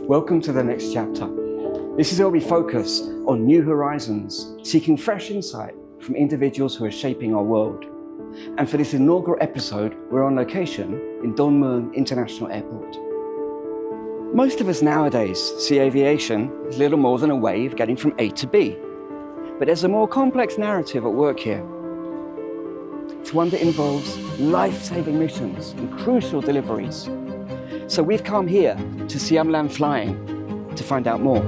Welcome to the next chapter. This is where we focus on new horizons, seeking fresh insight from individuals who are shaping our world. And for this inaugural episode, we're on location in Don Mueang International Airport. Most of us nowadays see aviation as little more than a way of getting from A to B. But there's a more complex narrative at work here. It's one that involves life-saving missions and crucial deliveries. So we've come here to Siam Land Flying to find out more.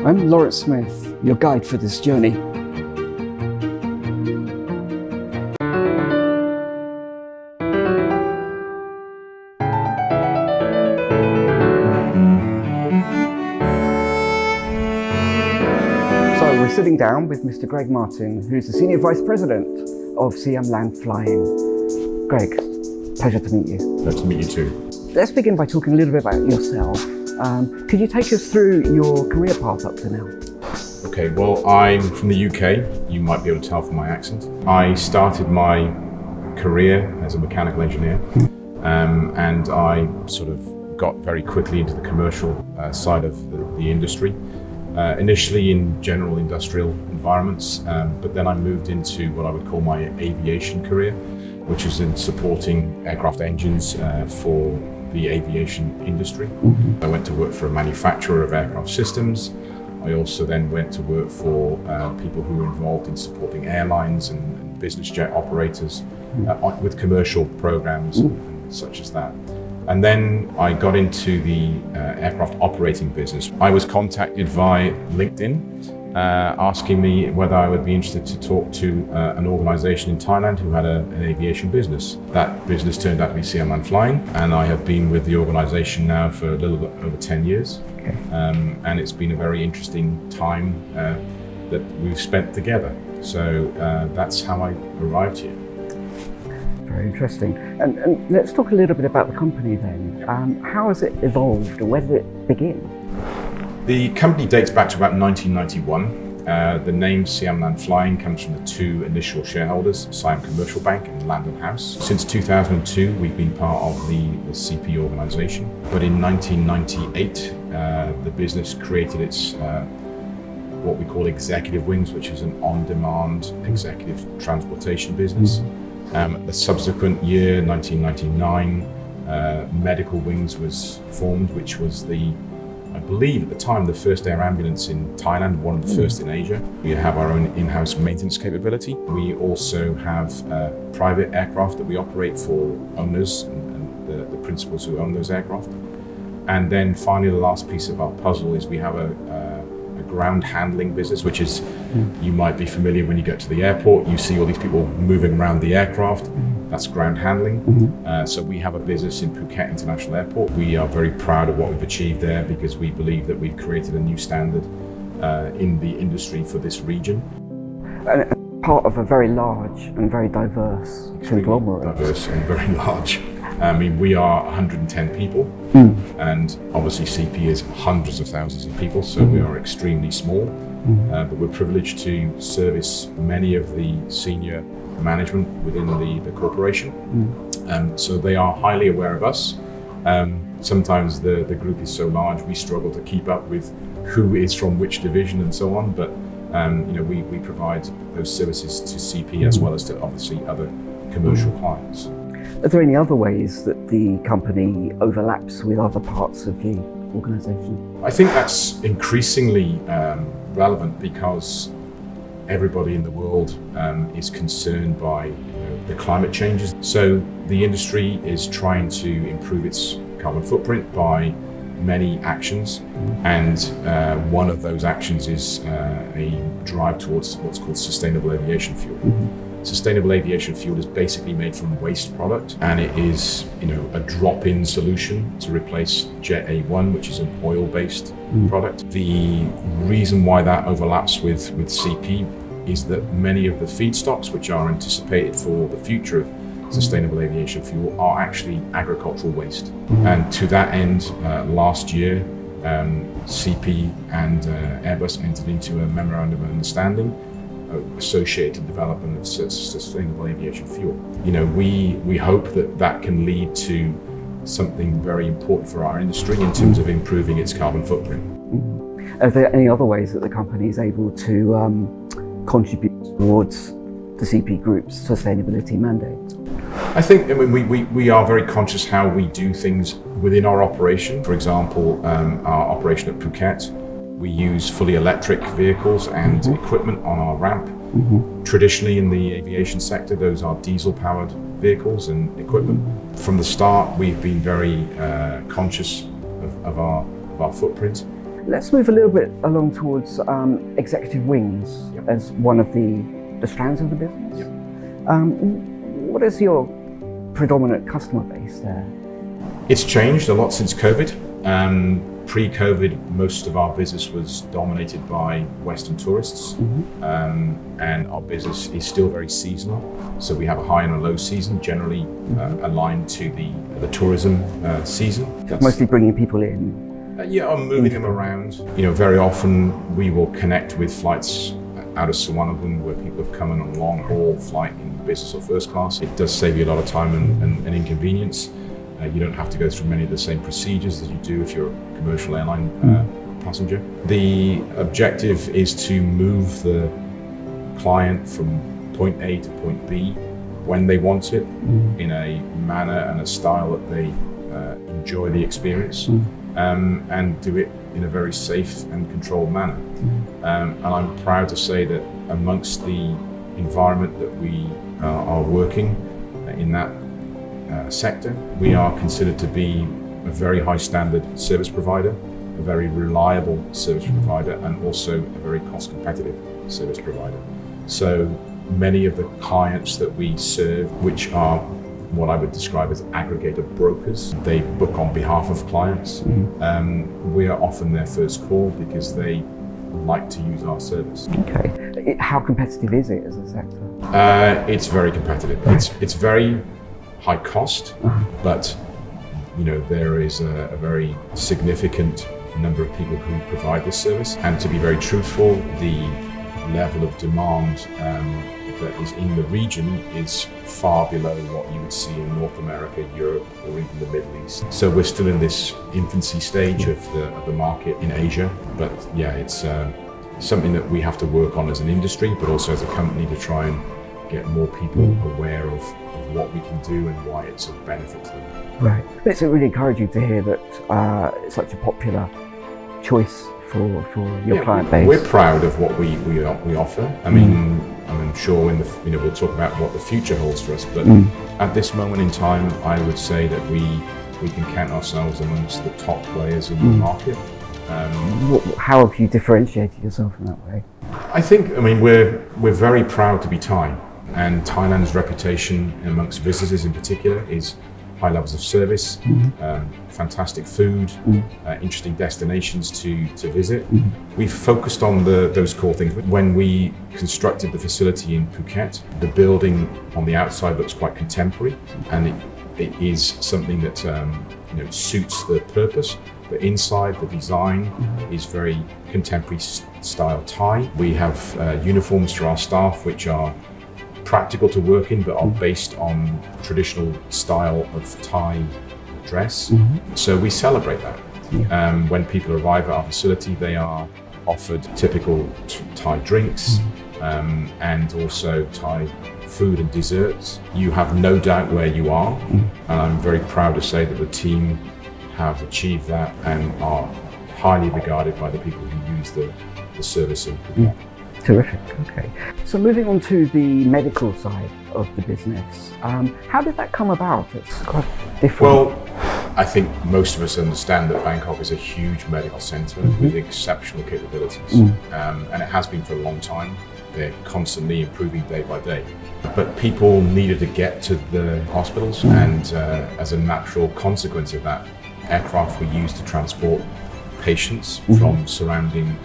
I'm Lawrence Smith, your guide for this journey. So we're sitting down with Mr. Greg Martin, who's the Senior Vice President of Siam Land Flying. Greg, pleasure to meet you. Nice to meet you too. Let's begin by talking a little bit about yourself. Could you take us through your career path up to now? Okay, well, I'm from the UK. You might be able to tell from my accent. I started my career as a mechanical engineer, and I sort of got very quickly into the commercial side of the industry. Initially in general industrial environments, but then I moved into what I would call my aviation career, which is in supporting aircraft engines for the aviation industry. I went to work for a manufacturer of aircraft systems. I also then went to work for people who were involved in supporting airlines and business jet operators with commercial programs and such as that. And then I got into the aircraft operating business. I was contacted via LinkedIn asking me whether I would be interested to talk to an organization in Thailand who had an aviation business. That business turned out to be Siam Land Flying, and I have been with the organization now for a little bit over 10 years. Okay. And it's been a very interesting time that we've spent together. So that's how I arrived here. Very interesting. And let's talk a little bit about the company then. How has it evolved, or where did it begin? The company dates back to about 1991. The name Siam Land Flying comes from the two initial shareholders, Siam Commercial Bank and Land & House. Since 2002, we've been part of the CP organization. But in 1998, the business created its what we call executive wings, which is an on-demand executive transportation business. The subsequent year, 1999, Medical Wings was formed, which was I believe at the time, the first air ambulance in Thailand, one of the first in Asia. We have our own in-house maintenance capability. We also have private aircraft that we operate for owners and the principals who own those aircraft. And then finally, the last piece of our puzzle is we have a ground handling business, which is, you might be familiar when you get to the airport, you see all these people moving around the aircraft. That's ground handling. So we have a business in Phuket International Airport. We are very proud of what we've achieved there because we believe that we've created a new standard in the industry for this region. And part of a very large and very diverse conglomerate. Diverse and very large. I mean, we are 110 people, and obviously CP is hundreds of thousands of people, so we are extremely small, but we're privileged to service many of the senior management within the corporation. So they are highly aware of us. Sometimes the group is so large, we struggle to keep up with who is from which division and so on, but we provide those services to CP as well as to obviously other commercial clients. Are there any other ways that the company overlaps with other parts of the organization? I think that's increasingly relevant because everybody in the world is concerned by the climate changes. So the industry is trying to improve its carbon footprint by many actions, and one of those actions is a drive towards what's called sustainable aviation fuel. Sustainable aviation fuel is basically made from waste product, and it is a drop-in solution to replace Jet A1, which is an oil-based product. The reason why that overlaps with CP is that many of the feedstocks which are anticipated for the future of sustainable aviation fuel are actually agricultural waste. And to that end, last year, CP and Airbus entered into a memorandum of understanding associated development of sustainable aviation fuel. We hope that can lead to something very important for our industry in terms of improving its carbon footprint. Are there any other ways that the company is able to contribute towards the CP Group's sustainability mandate? I think we are very conscious how we do things within our operation. For example, our operation at Phuket, we use fully electric vehicles and equipment on our ramp. Traditionally in the aviation sector, those are diesel-powered vehicles and equipment. From the start, we've been very conscious of our footprint. Let's move a little bit along towards executive wings as one of the strands of the business. What is your predominant customer base there? It's changed a lot since COVID. Pre-COVID, most of our business was dominated by Western tourists, and our business is still very seasonal. So we have a high and a low season, generally aligned to the tourism season. So mostly bringing people in. Or moving them around. Very often we will connect with flights out of Suvarnabhumi where people have come on a long haul flight in business or first class. It does save you a lot of time and inconvenience. You don't have to go through many of the same procedures as you do if you're a commercial airline passenger. The objective is to move the client from point A to point B when they want it, in a manner and a style that they enjoy the experience, and do it in a very safe and controlled manner. And I'm proud to say that amongst the environment that we are working in that sector, we are considered to be a very high standard service provider, a very reliable service provider, and also a very cost competitive service provider. So many of the clients that we serve, which are what I would describe as aggregator brokers, they book on behalf of clients. We are often their first call because they like to use our service. Okay. How competitive is it as a sector? It's very competitive. It's very high cost, but there is a very significant number of people who provide this service. And to be very truthful, the level of demand that is in the region is far below what you would see in North America, Europe, or even the Middle East. So we're still in this infancy stage of the market in Asia. But yeah, it's something that we have to work on as an industry, but also as a company to try and get more people aware of what we can do and why it's of benefit to them. Right. It's really encouraging to hear that it's such a popular choice for your client base. We're proud of what we offer. I mean, I'm sure we'll talk about what the future holds for us, but at this moment in time, I would say that we can count ourselves amongst the top players in the market. How have you differentiated yourself in that way? I think, we're very proud to be Thai, and Thailand's reputation amongst visitors in particular is high levels of service, fantastic food, interesting destinations to visit. We've focused on those core things. When we constructed the facility in Phuket, the building on the outside looks quite contemporary, and it is something that suits the purpose. But inside, the design is very contemporary style Thai. We have uniforms for our staff which are practical to work in, but are based on traditional style of Thai dress. So we celebrate that. When people arrive at our facility, they are offered typical Thai drinks and also Thai food and desserts. You have no doubt where you are, and I'm very proud to say that the team have achieved that and are highly regarded by the people who use the service in Phuket. Terrific. Okay. So moving on to the medical side of the business, how did that come about? It's quite different. Well, I think most of us understand that Bangkok is a huge medical centre with exceptional capabilities, and it has been for a long time. They're constantly improving day by day. But people needed to get to the hospitals, and as a natural consequence of that, aircraft were used to transport patients from surrounding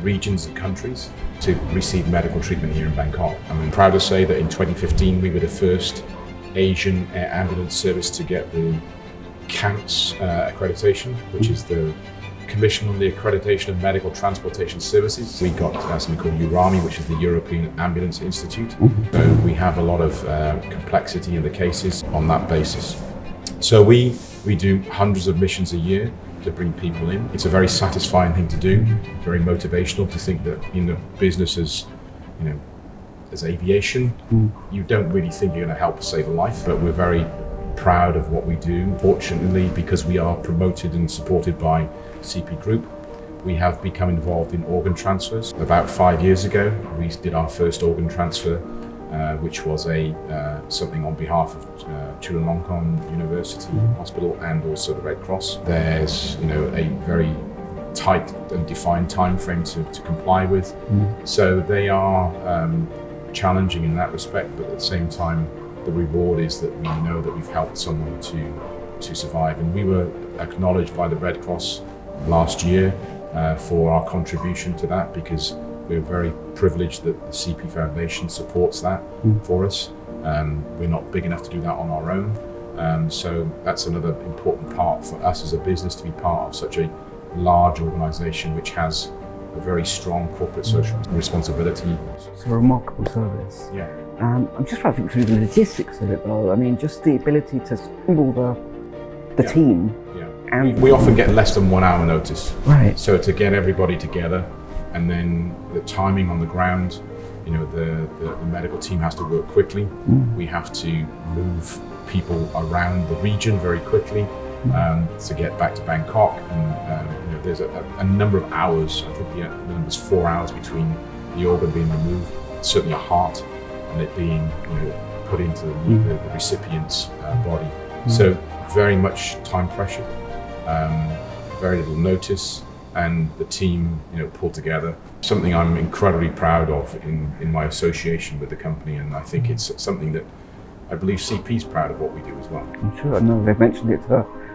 regions and countries to receive medical treatment here in Bangkok. I'm proud to say that in 2015 we were the first Asian air ambulance service to get the CAMPS accreditation, which is the Commission on the Accreditation of Medical Transportation Services. We got something called EURAMI, which is the European Ambulance Institute. So we have a lot of complexity in the cases on that basis. So we We do hundreds of missions a year to bring people in. It's a very satisfying thing to do, very motivational to think that in a business as aviation, you don't really think you're going to help save a life, but we're very proud of what we do. Fortunately, because we are promoted and supported by CP Group, we have become involved in organ transfers. About 5 years ago, we did our first organ transfer, which was something on behalf of Chulalongkorn University Hospital and also the Red Cross. There's a very tight and defined time frame to comply with. So they are challenging in that respect, but at the same time, the reward is that we know that we've helped someone to survive. And we were acknowledged by the Red Cross last year for our contribution to that, because we're very privileged that the CP Foundation supports that for us. We're not big enough to do that on our own. So that's another important part for us as a business, to be part of such a large organisation which has a very strong corporate social responsibility. It's a remarkable service. Yeah. I'm just trying to think through the logistics of it though. I mean, just the ability to assemble the team. Yeah. And we often get less than 1 hour notice. Right. So to get everybody together, and then the timing on the ground, the medical team has to work quickly. We have to move people around the region very quickly to get back to Bangkok. And there's a number of hours. I think the number's 4 hours between the organ being removed, certainly a heart, and it being put into the recipient's body. So very much time pressure, very little notice, and the team pulled together. Something I'm incredibly proud of in my association with the company, and I think it's something that I believe CP's proud of what we do as well. I'm sure. I know they've mentioned it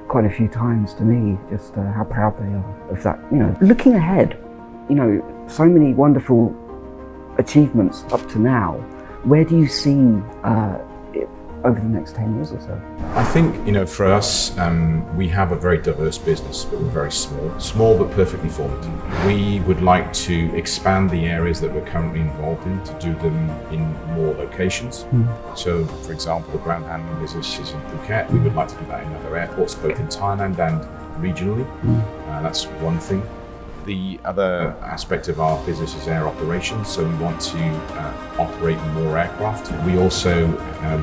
quite a few times to me, just how proud they are of that. Looking ahead, so many wonderful achievements up to now. Where do you see it over the next 10 years or so? I think, for us, we have a very diverse business, but we're very small but perfectly formed. We would like to expand the areas that we're currently involved in, to do them in more locations. So, for example, the ground handling business is in Phuket. We would like to do that in other airports, both in Thailand and regionally. That's one thing. The other aspect of our business is air operations, so we want to operate more aircraft. We also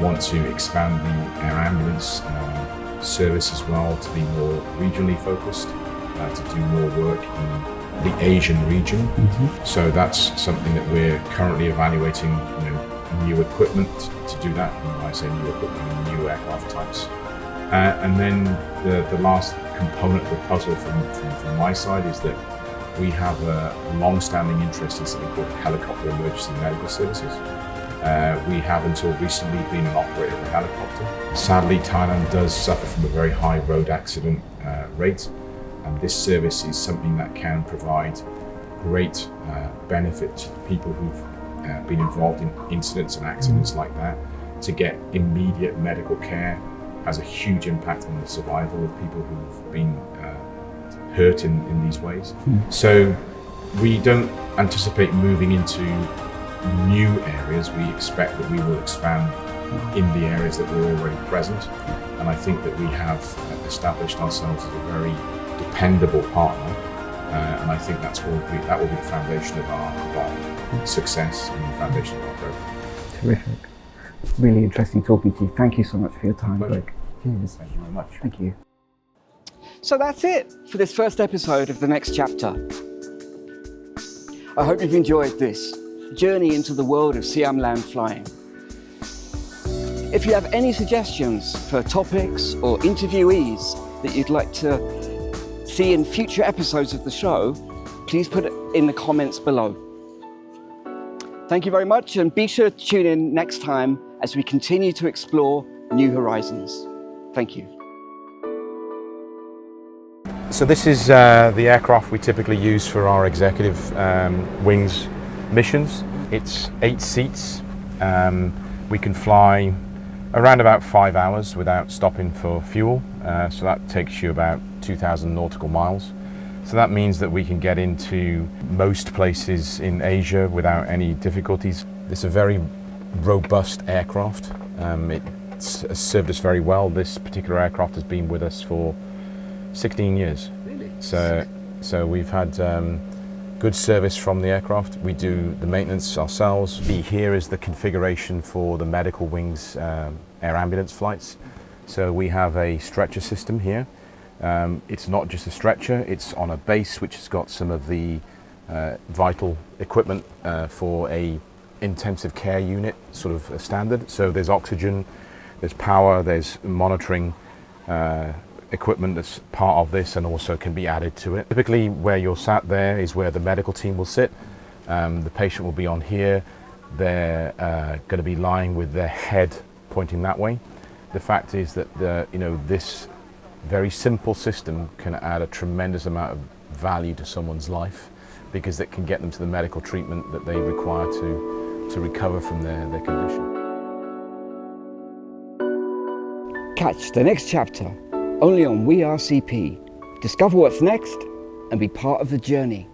want to expand the air ambulance service as well, to be more regionally focused, to do more work in the Asian region. So that's something that we're currently evaluating, new equipment to do that. And when I say new equipment, new aircraft types. And then the last component of the puzzle from my side is that we have a long-standing interest in something called helicopter emergency medical services. We have until recently been an operator of a helicopter. Sadly, Thailand does suffer from a very high road accident rate, and this service is something that can provide great benefit to people who've been involved in incidents and accidents like that. To get immediate medical care has a huge impact on the survival of people who've been hurt in these ways. So we don't anticipate moving into new areas. We expect that we will expand in the areas that we're already present, and I think that we have established ourselves as a very dependable partner, and I think that will be the foundation of our success and the foundation of our growth. Terrific. Really interesting talking to you. Thank you so much for your time, Greg. Cheers. Thank you very much. Thank you. So that's it for this first episode of The Next Chapter. I hope you've enjoyed this journey into the world of Siam land flying. If you have any suggestions for topics or interviewees that you'd like to see in future episodes of the show, please put it in the comments below. Thank you very much, and be sure to tune in next time as we continue to explore new horizons. Thank you. So this is the aircraft we typically use for our executive wings missions. It's 8 seats. We can fly around about 5 hours without stopping for fuel. So that takes you about 2,000 nautical miles. So that means that we can get into most places in Asia without any difficulties. It's a very robust aircraft. It has served us very well. This particular aircraft has been with us for 16 years. Really? So we've had good service from the aircraft. We do the maintenance ourselves. Here is the configuration for the medical wings air ambulance flights. So we have a stretcher system here. It's not just a stretcher, it's on a base which has got some of the vital equipment for a intensive care unit, sort of a standard. So there's oxygen, there's power, there's monitoring equipment that's part of this and also can be added to it. Typically where you're sat there is where the medical team will sit. The patient will be on here. They're going to be lying with their head pointing that way. The fact is that this very simple system can add a tremendous amount of value to someone's life, because it can get them to the medical treatment that they require to recover from their condition. Catch the next chapter only on We Are CP. Discover what's next and be part of the journey.